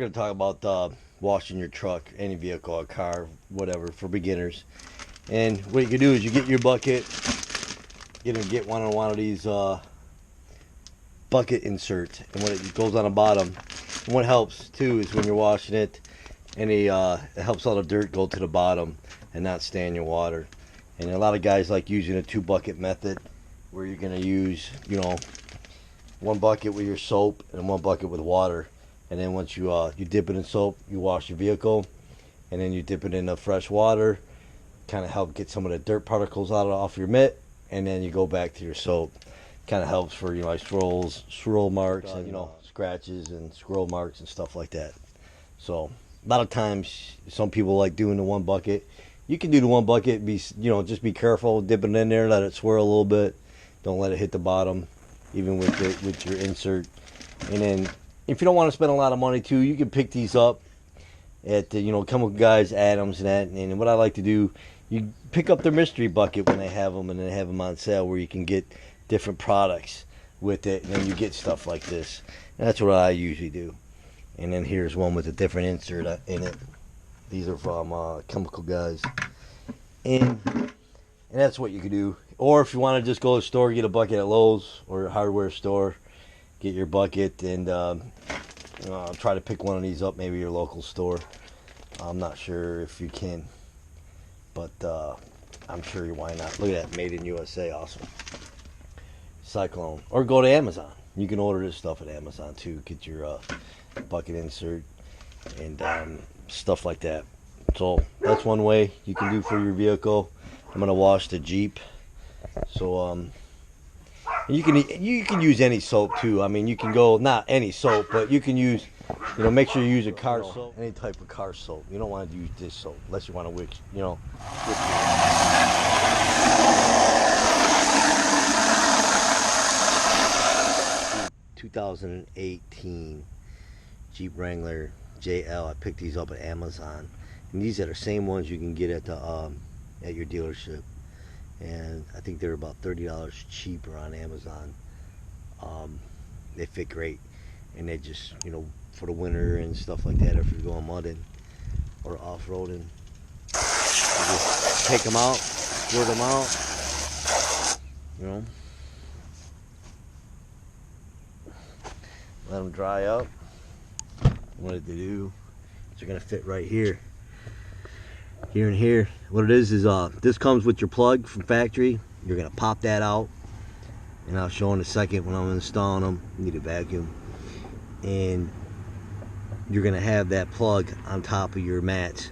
going to talk about washing your truck, any vehicle, a car, whatever, for beginners. And what you can do is you get your bucket, get one of these bucket inserts, and when it goes on the bottom, and what helps too is when you're washing it, it helps all the dirt go to the bottom and not stay in your water. And a lot of guys like using a 2-bucket method, where you're going to use, you know, 1 bucket with your soap and 1 bucket with water. And then once you dip it in soap, you wash your vehicle, and then you dip it in the fresh water, kind of help get some of the dirt particles off your mitt, and then you go back to your soap. Kind of helps for, you know, like swirl marks and, you know, scratches and swirl marks and stuff like that. So a lot of times some people like doing the 1 bucket. You can do the 1 bucket, just be careful, dip it in there, let it swirl a little bit. Don't let it hit the bottom, even with your insert. And then if you don't want to spend a lot of money too, you can pick these up at the, Chemical Guys, Adams, and that. And what I like to do, you pick up their mystery bucket when they have them, and they have them on sale, where you can get different products with it, and then you get stuff like this. And that's what I usually do. And then here's one with a different insert in it. These are from Chemical Guys, and that's what you can do. Or if you want to just go to the store, get a bucket at Lowe's or a hardware store, get your bucket, and try to pick one of these up, maybe your local store. I'm not sure if you can, but I'm sure why not. Look at that, made in USA, awesome. Cyclone. Or go to Amazon. You can order this stuff at Amazon too. Get your bucket insert and stuff like that. So that's one way you can do for your vehicle. I'm gonna wash the Jeep. So you can use any soap too. I mean, you can go, not any soap, but you can use, make sure you use a car soap, any type of car soap. You don't want to use this soap unless you want to which 2018 Jeep Wrangler JL. I picked these up at Amazon, and these are the same ones you can get at the at your dealership, and I think they're about $30 cheaper on Amazon. They fit great, and they just, for the winter and stuff like that, if you're going mudding or off-roading, you just take them out, squirt them out, let them dry up. What did they do? They're gonna fit right here, and here. What it is this comes with your plug from factory. You're gonna pop that out, and I'll show in a second when I'm installing them. You need a vacuum, and you're gonna have that plug on top of your mats.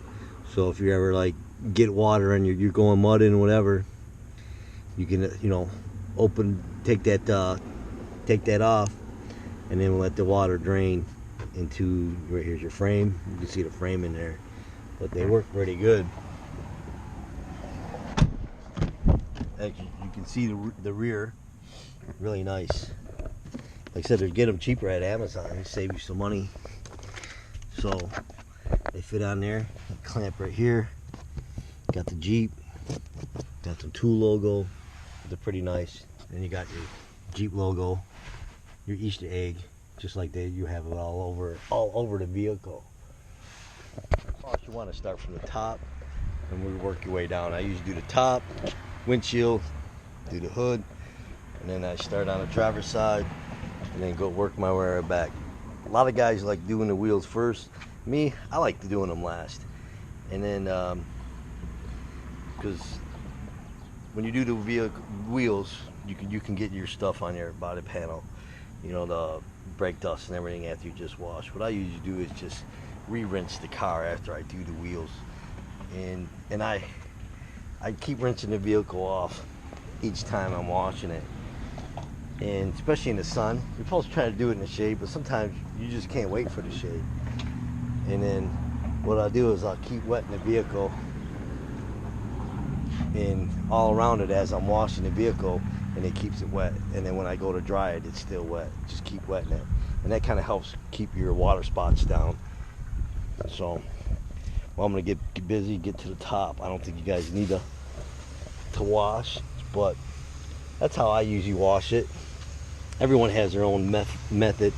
So if you ever like get water and you're going mudding and whatever, you can take that off, and then let the water drain into, right here's your frame. You can see the frame in there, but they work pretty good. Actually, you can see the rear, really nice. Like I said, they get them cheaper at Amazon. They save you some money. So they fit on there. Clamp right here. Got the Jeep. Got the tool logo. They're pretty nice. Then you got your Jeep logo, your Easter egg, just like you have it all over the vehicle. You want to start from the top, and we'll work your way down. I usually do the top, windshield, do the hood, and then I start on the driver's side, and then go work my way back. A lot of guys like doing the wheels first. Me, I like doing them last. And then, because when you do the wheels, you can get your stuff on your body panel, the brake dust and everything after you just wash. What I usually do is just re-rinse the car after I do the wheels, and I keep rinsing the vehicle off each time I'm washing it. And especially in the sun, you're supposed to try to do it in the shade, but sometimes you just can't wait for the shade. And then what I'll do is I'll keep wetting the vehicle and all around it as I'm washing the vehicle, and it keeps it wet. And then when I go to dry it, it's still wet. Just keep wetting it, and that kind of helps keep your water spots down. So, well, I'm gonna get busy, get to the top. I don't think you guys need to wash, but that's how I usually wash it. Everyone has their own method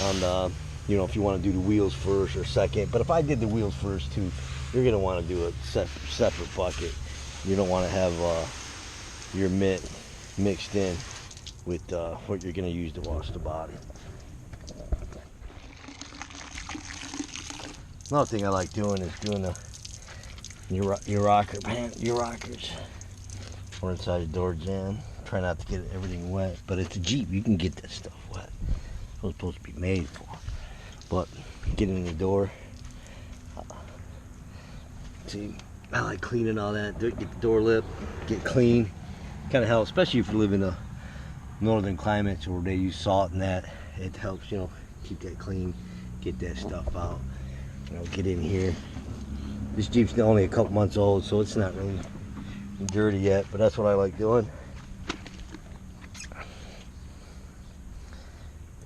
on you know, if you want to do the wheels first or second. But if I did the wheels first too, you're gonna want to do a separate bucket. You don't want to have your mitt mixed in with what you're gonna use to wash the body. Another thing I like doing is doing your rockers or inside the door jamb. Try not to get everything wet, but it's a Jeep. You can get that stuff wet. It's what it's supposed to be made for. But getting in the door, see, I like cleaning all that. Get the door lip, get clean. Kind of helps, especially if you live in the northern climates where they use salt and that. It helps, you know, keep that clean, get that stuff out. You know, get in here. This Jeep's only a couple months old, so it's not really dirty yet, but that's what I like doing.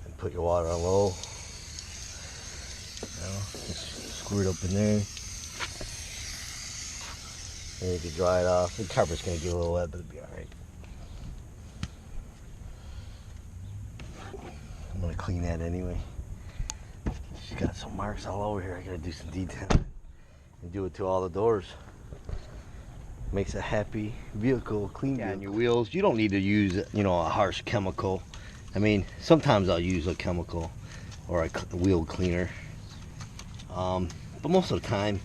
And put your water on low. You know, just squirt up in there. And you can dry it off. The carpet's gonna get a little wet, but it'll be alright. I'm gonna clean that anyway. She's got some marks all over here. I gotta do some detailing and do it to all the doors. Makes a happy vehicle, clean vehicle. And your wheels, you don't need to use, you know, a harsh chemical. I mean, sometimes I'll use a chemical or a wheel cleaner, but most of the time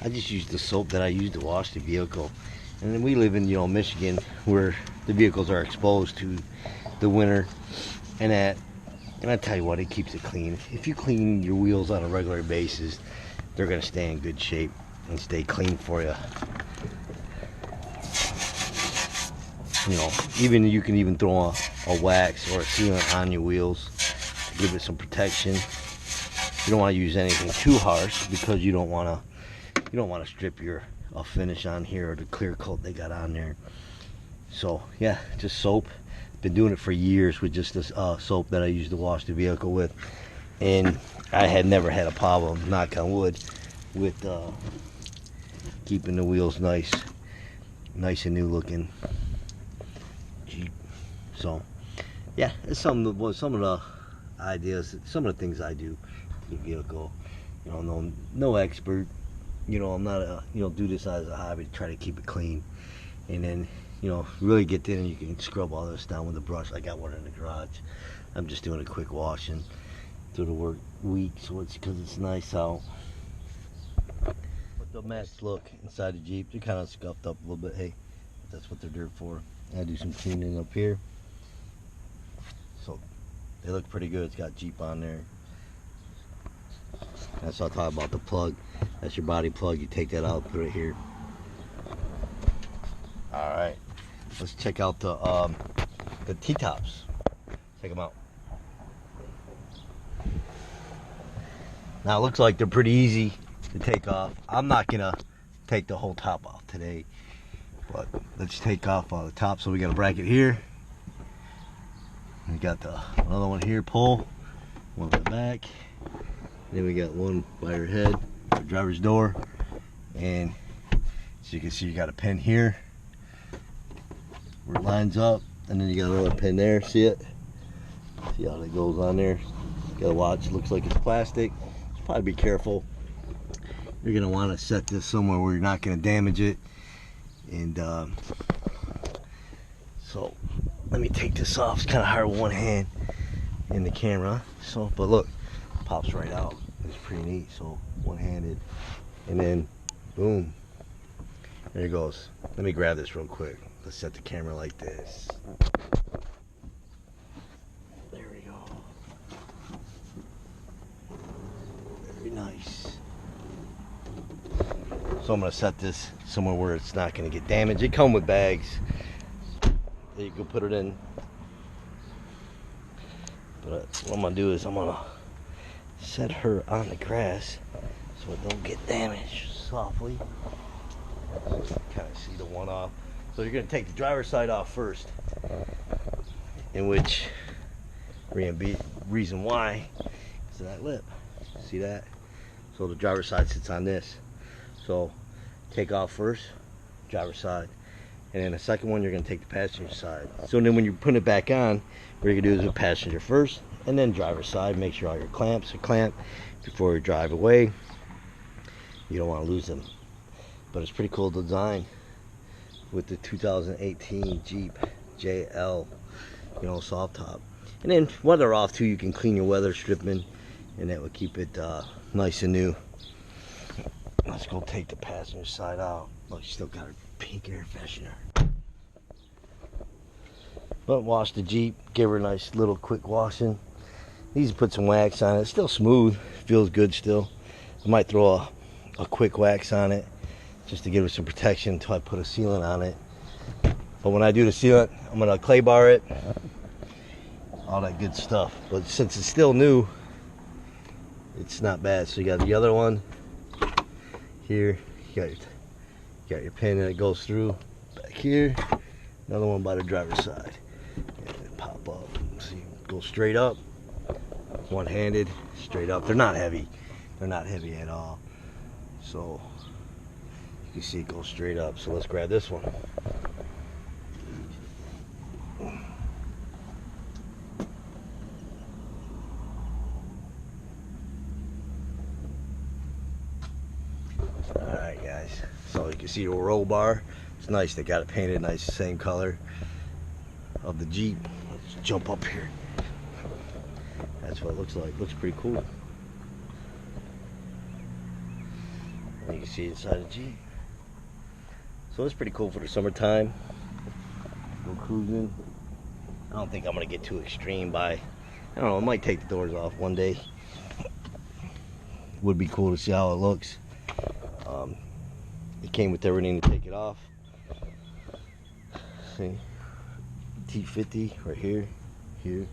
I just use the soap that I use to wash the vehicle. And then we live in, you know, Michigan, where the vehicles are exposed to the winter and that. And I tell you what, it keeps it clean. If you clean your wheels on a regular basis, they're gonna stay in good shape and stay clean for you. You know, even you can even throw a wax or a sealant on your wheels to give it some protection. You don't want to use anything too harsh because you don't want to strip your finish on here or the clear coat they got on there. So yeah, just soap. Been doing it for years with just this soap that I used to wash the vehicle with, and I had never had a problem, knock on wood, with keeping the wheels nice and new looking Jeep. So yeah, it's some of the ideas, some of the things I do to the vehicle. You know, no expert. You know, I'm not do this as a hobby to try to keep it clean, and then, you know, really get in and you can scrub all this down with a brush. I got one in the garage. I'm just doing a quick washing through the work week, so it's because it's nice out. But the mess look inside the Jeep, they're kind of scuffed up a little bit. Hey, that's what they're there for. I do some cleaning up here, so they look pretty good. It's got Jeep on there. That's what I talk about, the plug. That's your body plug. You take that out, put it here. All right, let's check out the T-tops. Check them out. Now it looks like they're pretty easy to take off. I'm not gonna take the whole top off today, but let's take off all the top. So we got a bracket here. We got another one here, pull. One at the back. Then we got one by your head, the driver's door, and so you can see you got a pin here where it lines up, and then you got another pin there. See it? See how that goes on there? You gotta watch. It looks like it's plastic. Just probably be careful. You're gonna want to set this somewhere where you're not gonna damage it. And so let me take this off. It's kind of hard with one hand in the camera. So, but look, pops right out. It's pretty neat. So one-handed, and then boom, there it goes. Let me grab this real quick. Let's set the camera like this. There we go. Very nice. So I'm gonna set this somewhere where it's not gonna get damaged. It comes with bags that you can put it in. But what I'm gonna do is I'm gonna set her on the grass so it don't get damaged softly. Kind of see the one off. So you're gonna take the driver's side off first, in which reason why is that lip. See that? So the driver's side sits on this. So take off first, driver's side, and then the second one you're gonna take the passenger side. So then when you're putting it back on, what you're gonna do is the passenger first, And then driver's side, make sure all your clamps are clamped before you drive away. You don't want to lose them. But it's pretty cool design with the 2018 Jeep JL, you know, soft top. And then weather off too, you can clean your weather stripping, and that will keep it nice and new. Let's go take the passenger side out. Oh, you still got a pink air freshener. But wash the Jeep, give her a nice little quick washing. Easy to put some wax on it. It's still smooth, feels good still. I might throw a quick wax on it just to give it some protection until I put a sealant on it. But when I do the sealant, I'm gonna clay bar it, all that good stuff. But since it's still new, it's not bad. So you got the other one here, you got your pin that goes through back here, another one by the driver's side, and pop up. See, go straight up, one-handed, straight up. They're not heavy at all. So you see it goes straight up. So let's grab this one. Alright guys, so you can see the roll bar. It's nice, they got it painted nice, same color of the Jeep. Let's jump up here. That's what it looks like. Looks pretty cool. And you can see inside the Jeep. So it's pretty cool for the summertime. Go cruising. I don't think I'm gonna get too extreme by, I don't know, I might take the doors off one day. Would be cool to see how it looks. It came with everything to take it off. See, T50 right here, here,